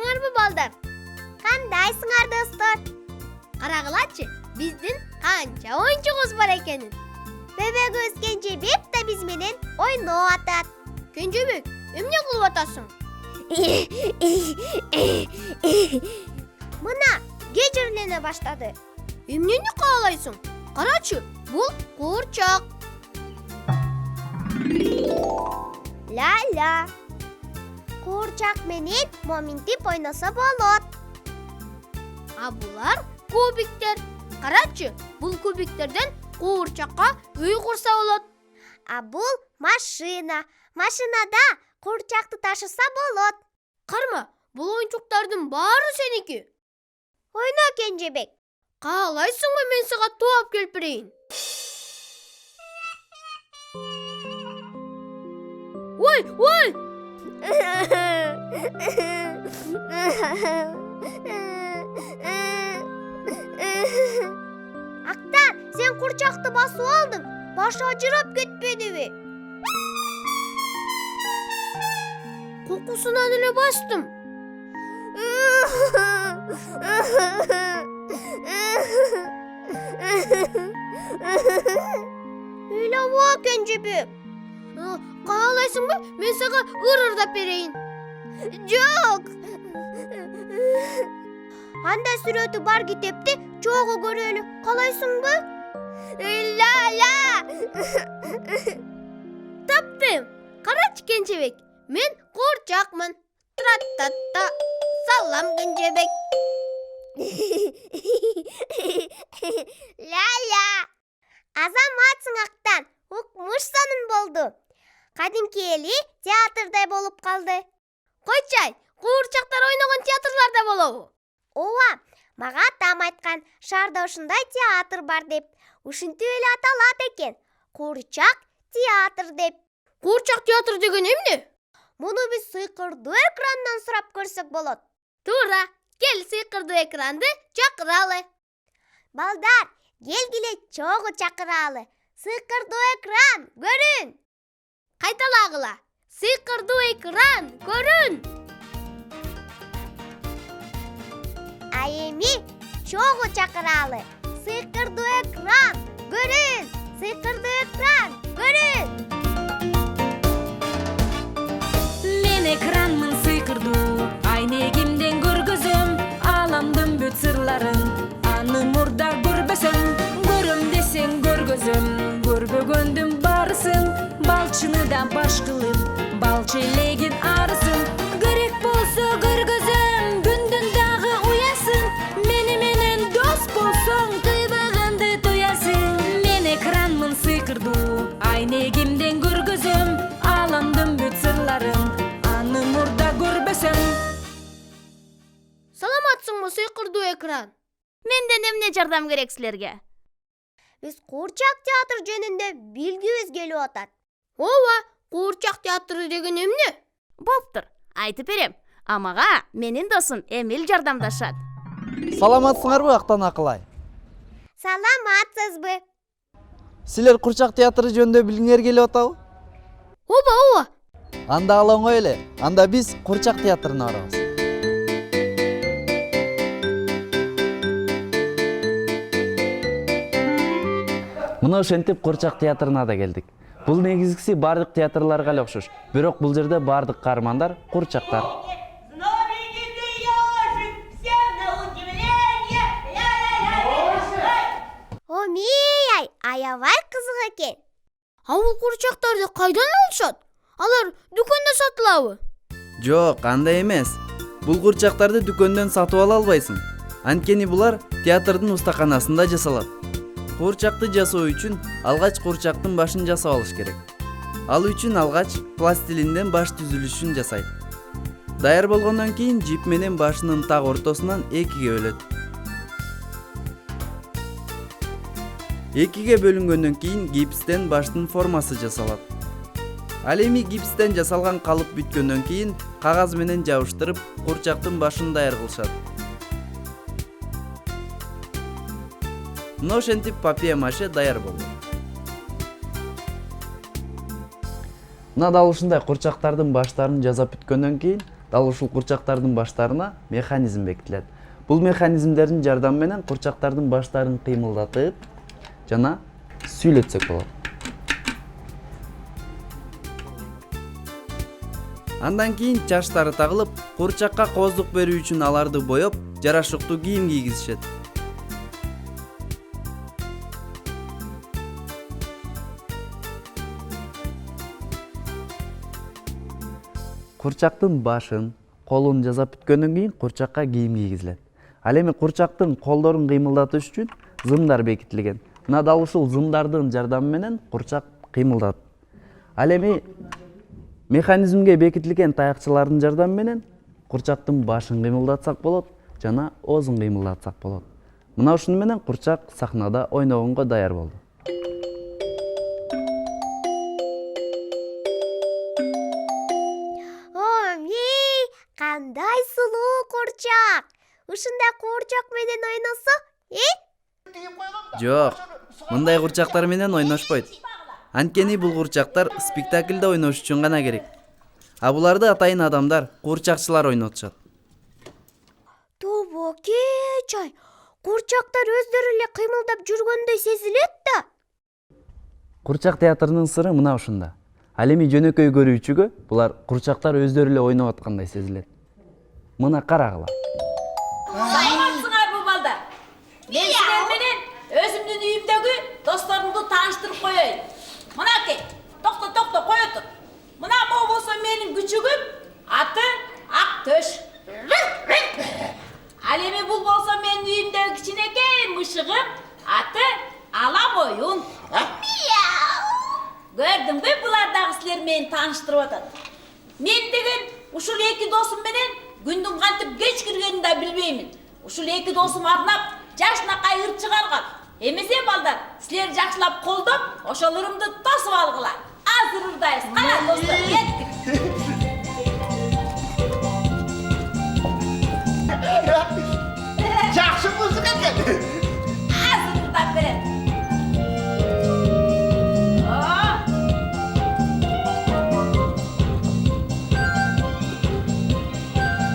Саламатсыңарбы, балдар? Кандайсыңар, достор? Карагылачы, биздин канча оюнчубуз бар экенин. Бөбөгүбүз Кенжебек да биз менен ойноп атат. Кенжебек, эмне кылып атасың? Мына кечирлене баштады. Эмнени каалайсың? Карачы, бул куурчак. Ла-ла. Куурчак менен моминтип ойносо болот. А булар кубиктер. Карачы, бул кубиктерден куурчакка үй курса болот. А бул машина. Машинада куурчакты ташыса болот. Карма, бул оюнчуктардын баары сеники. Ойно, Кенжебек. Каалайсыңбы мен сага тууп келип берейин? Ой! Актар, сен курчакты басып алдың. Башы ажырап кетпедиби? Кокусунан эле бастым. Ыйлабы, Кенжебек. Каалайсыңбы мен сага ырырдап берейин? Жок. Анда сүрөтү бар китепти чогуу көрөлү. Каалайсыңбы? Ла-ла! Таптым. Карачы, Кенжебек, мен куурчакмын. Тра-та-та. Салам, Кенжебек. Ла-ла. Азаматсың, Актан. Укмушсаның болду. Кадимки эли театрдай болуп калды. Койчай, куурчактар ойногон театрларда болобу? Ооба, мага атам айткан, шаарда ушундай театр бар деп. Ушинтип эле аталат экен. Куурчак театр деп. Куурчак театр деген эмне? Муну биз сыйкырдуу экрандан сурап көрсөк болот. Туура, кел сыйкырдуу экранды чакыралы. Балдар, келгиле чогуу чакыралы. Сыйкырдуу экран, көрүн. Кайталагыла. Сыйкырдуу экран, көрүн. А эми чогуу чакыралы. Сыйкырдуу экран, көрүн. Сыйкырдуу экран, көрүн. Мен экранмын сыйкырдуу, айнегимден көргөзөм аламдын бүт сырларын. Аны мурда көрбөсөм, көрөм десең көргөзөм. Көрбөгөндүн барысын, балчыны да баш кылып, балчы элегин арысын. Керек болсо көргөзөм, күндүн дагы уясын. Мени менен дос болсоң, тыйбаганды туясың. Мен экранмын сыйкырдуу, айнегимден көргөзөм аламдын бүт сырларын. Аны мурда көрбөсөм. Саламатсыңбы, сыйкырдуу экран? Менден эмне жардам керек силерге? Биз куурчак театр жөнүндө билгибиз келип атат. Ооба, куурчак театры деген эмне? Болуптур, айтып берем. Амага менин досум Эмил жардамдашат. Саламатсыңарбы, Актан Акылай? Саламатсызбы? Силер куурчак театры жөнүндө билгиңер келип атабы? Ооба. Анда ал оңой эле. Анда биз куурчак театрына барабыз. Мына ошентип куурчак театрына да келдик. Бул негизгиси бардык театрларга эле окшош. Бирок бул жерде бардык каармандар куурчактар. Омей, аябай кызык экен. А бул куурчактарды кайдан алышат? Алар дүкөндө сатылабы? Жок, андай эмес. Бул куурчактарды дүкөндөн сатып ала албайсың. Анткени булар театрдын устаканасында жасалат. Куурчакты жасоо үчүн алгач куурчактын башын жасап алыш керек. Ал үчүн алгач пластилинден баш түзүлүшүн жасайт. Даяр болгондон кийин жип менен башынын так ортосунан экиге бөлөт. Экиге бөлүнгөндөн кийин гипстен баштын формасы жасалат. Ал эми гипстен жасалган калып бүткөндөн кийин кагаз менен жабыштырып, куурчактын башын даяр кылышат. Мына ошентип папье-маше даяр болду. Мына дал ушундай курчактардын баштарын жасап бүткөндөн кийин Дал ушул курчактардын баштарына механизм бекитилет. Бул механизмдердин жардамы менен курчактардын баштарын кыймылдатып жана сүйлөтсөк болот. Андан кийин чаштары тагылып, курчакка кооздук берүү үчүн аларды боеп, жарашыктуу кийим кийгизишет. Курчактын башын, колун жасап бүткөндөн кийин курчакка кийим кийгизилет. Ал эми курчактын колдорун кыймылдатыш үчүн зымдар бекитилген. Мына дал ушул зымдардын жардамы менен курчак кыймылдат. Ал эми механизмге бекитилген таякчылардын жардамы менен курчактын башын кыймылдатсак болот жана оозун кыймылдатсак болот. Мына ушуну менен курчак сахнада ойногонго даяр болду. Кандай сулуу курчак! Ушундай курчак менен ойносо, Жок, мындай курчактар менен ойношпойт. Анткени бул курчактар спектакльде ойнош үчүн гана керек. А буларды атайын адамдар, курчакчылар ойнотушат. Тобокей, курчактар өздөрү эле кыймылдап жүргөндөй сезилет да. Курчак театрынын сыры мына ушунда. Ал эми жөнөкөй көрүүчүгө булар курчактар өздөрү эле ойноп аткандай сезилет. Мына карагыла. Саламатсыңар бу балдар. Мен силер менен өзүмдүн үйүмдөгү досторумду тааныштырып коеюн. Мынакей, токто кое тур. Мына могу болсо менин күчүгүм, аты Актөш. Ал эми бул болсо менин үйүмдөгү кичинекей мышыгым, аты Ала моюн. Көрдүңбү, булар дагы силер мени тааныштырып атат. Мен деген ушул эки досум менен күндүн кантип кеч киргенин да билбеймин. Ушул эки досум арнап жашынакай ырт чыгарган. Эмесе балдар, силер жакшылап колдоп, ошолорумду тосуп алгыла. Азыр ырдайбыз. Кана достор, кеттик. Жакшы музыка экен. Азыр ырдап берем.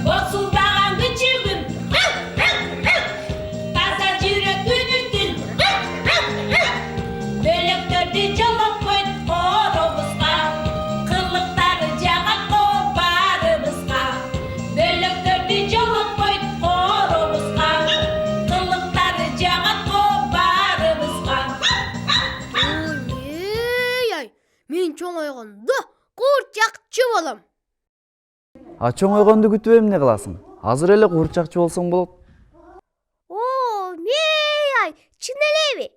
Босулдаган күчүгүм, таза жүрөк үнүтүн, бөлөктөрдү жолотпойт коробузга, кырлыктары жагат барыбызга. Бөлөктөрдү жолотпойт коробузга, кырлыктары жагат барыбызга. Ай, мен чоңойгондо курчакчы болом. А чоңойгонду күтүп эмне кыласың? Азыр эле курчакчы болсоң болот. Ай, чын элеби?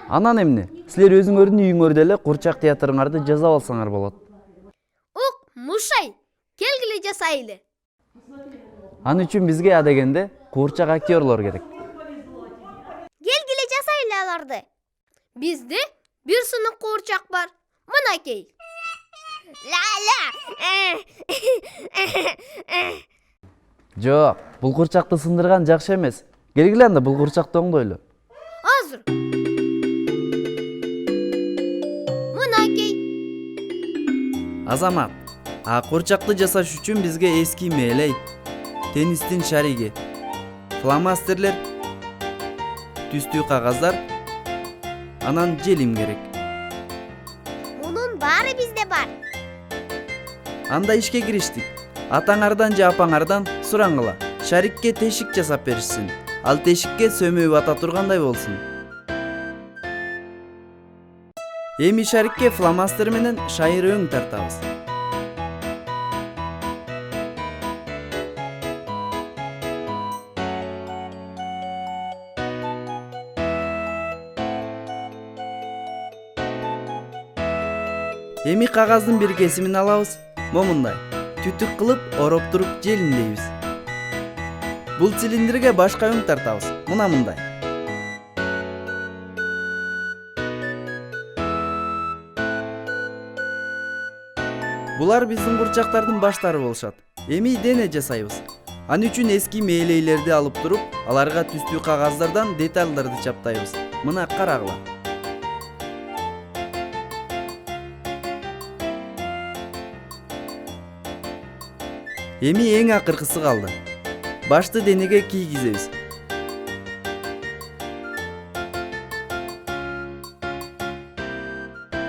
Анан эмне? Силер өзүңөрдүн үйүңөрдө эле курчак театрыңарды жасап алсаңар болот. Ук, Мушай, келгиле жасайлы. Ал үчүн бизге адегенде курчак актерлор керек. Келгиле жасайлы аларды. Бизде бир сынык курчак бар. Мынакей. Жок, бул курчакты сындырган жакшы эмес. Келгиле анда бул курчакты оңдойлу. Азыр. Мынакей. Азамат, курчакты жасаш үчүн бизге эски мээлей, теннистин шариги, фломастерлер, түстүү кагаздар, анан желим керек. Мунун баары бизде бар. Анда ишке кириштик. Атаңардан же апаңардан сураңыла. Шарикке тешик жасап беришсин. Ал тешикке сөмөй бата тургандай болсун. Эми шарикке фломастер менен шайыр өң тартабыз. Эми кагаздын бир кесимин алабыз. Момундай түтүк кылып ороп туруп желин дейбиз. Бул цилиндрге башка өң тартабыз. Мына мындай. Булар биздин курчактардын баштары болушат. Эми дене жасайбыз. Ан үчүн эски мээлейлерди алып туруп, аларга түстүү кагаздардан детальдарды чаптайбыз. Мына карагыла. Эми эң акыркысы калды. Башты денеге кийгизебиз.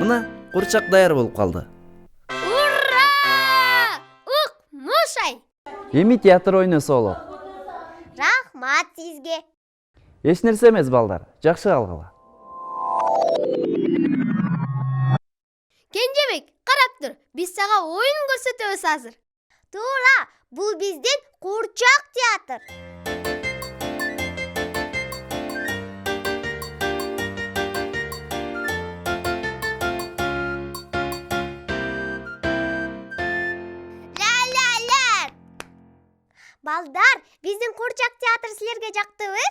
Мына курчак даяр болуп калды. Ура! Ук, мушай! Эми театр ойносо болот. Рахмат сизге. Эч нерсе эмес балдар, жакшы калгыла. Кенжебек, карап тур. Биз сага оюн көрсөтөбүз азыр. Туура, бул биздин курчак театр. Ля-ля-ля! Балдар, биздин курчак театр силерге жактыбы?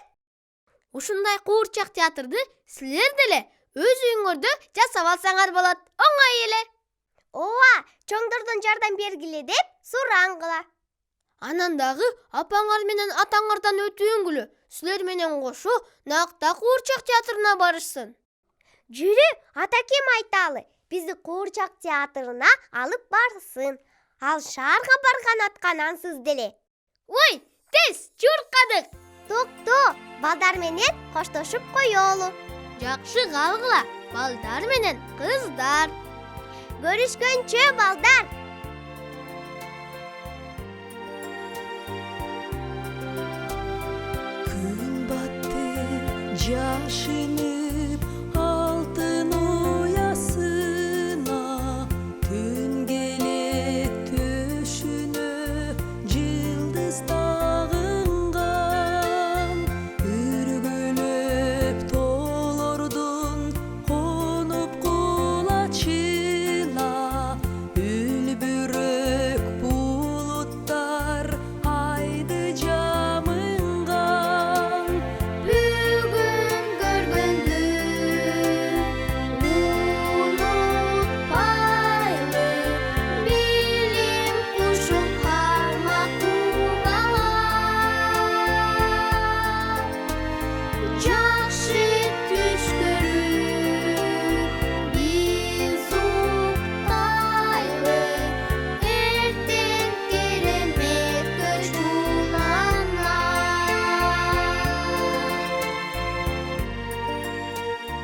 Ушундай куурчак театрды силер деле өз үйүңөрдө жасап алсаңар болот. Оңой эле. Ооба, чоңдордон жардам бергиле деп сураңгыла. Анан дагы апаңар менен атаңардан өтүүнгүлө силер менен кошо накта куурчак театрына барышсын. Жүрү, атакем айталы. Бизди куурчак театрына алып барсын. Ал шаарга барган аткан ансыз деле. Ой, тез чуркадык. Токто, балдар менен коштошуп коелу. Жакшы калгыла, балдар менен кыздар. Көрүшкөнчө, балдар. Күн батты жашын